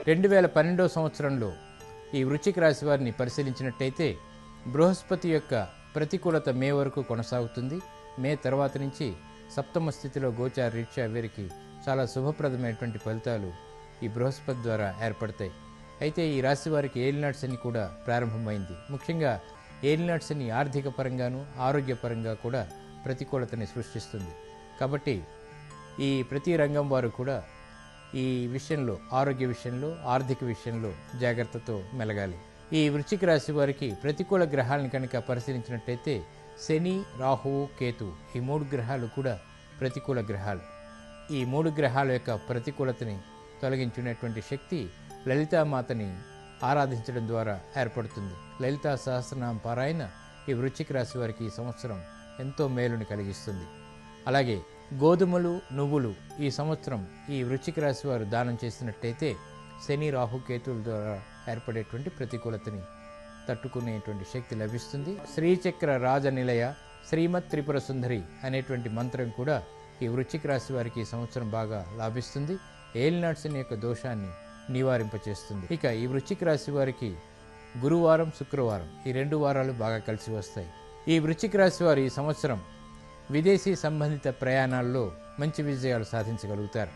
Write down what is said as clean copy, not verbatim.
2012 సంవత్సరంలో ఈ వృశ్చిక రాశి వారిని పరిశీలించినట్టయితే బృహస్పతి యొక్క ప్రతికూలత మే వరకు కొనసాగుతుంది. మే తర్వాత నుంచి సప్తమ స్థితిలో గోచార రీత్యా వీరికి చాలా శుభప్రదమైనటువంటి ఫలితాలు ఈ బృహస్పతి ద్వారా ఏర్పడతాయి. అయితే ఈ రాశి వారికి ఏలినాటి శని కూడా ప్రారంభమైంది. ముఖ్యంగా ఏలినాటి శని ఆర్థిక పరంగాను ఆరోగ్యపరంగా కూడా ప్రతికూలతని సృష్టిస్తుంది. కాబట్టి ఈ ప్రతి రంగం వారు కూడా ఈ విషయంలో, ఆరోగ్య విషయంలో, ఆర్థిక విషయంలో జాగ్రత్తతో మెలగాలి. ఈ వృశ్చిక రాశి వారికి ప్రతికూల గ్రహాలను కనుక పరిశీలించినట్టయితే శని, రాహువు, కేతు ఈ 3 గ్రహాలు కూడా ప్రతికూల గ్రహాలు. ఈ 3 గ్రహాల యొక్క ప్రతికూలతని తొలగించుకునేటువంటి శక్తి లలితామాతని ఆరాధించడం ద్వారా ఏర్పడుతుంది. లలితా సహస్రనామ పారాయణ ఈ వృశ్చిక రాశి వారికి ఈ సంవత్సరం ఎంతో మేలుని కలిగిస్తుంది. అలాగే గోధుమలు, నువ్వులు ఈ సంవత్సరం ఈ వృశ్చిక రాశి వారు దానం చేసినట్టయితే శని, రాహు, కేతువుల ద్వారా ఏర్పడేటువంటి ప్రతికూలతని తట్టుకునేటువంటి శక్తి లభిస్తుంది. శ్రీచక్ర రాజనిలయ శ్రీమత్ త్రిపుర సుందరి అనేటువంటి మంత్రం కూడా ఈ వృశ్చిక రాశి వారికి ఈ సంవత్సరం బాగా లాభిస్తుంది. ఏలినాటి శని యొక్క దోషాన్ని నివారింపచేస్తుంది. ఇక ఈ వృశ్చిక రాశి వారికి గురువారం, శుక్రవారం ఈ 2 వారాలు బాగా కలిసి వస్తాయి. ఈ వృశ్చిక రాశి వారు ఈ సంవత్సరం విదేశీ సంబంధిత ప్రయాణాల్లో మంచి విజయాలు సాధించగలుగుతారు.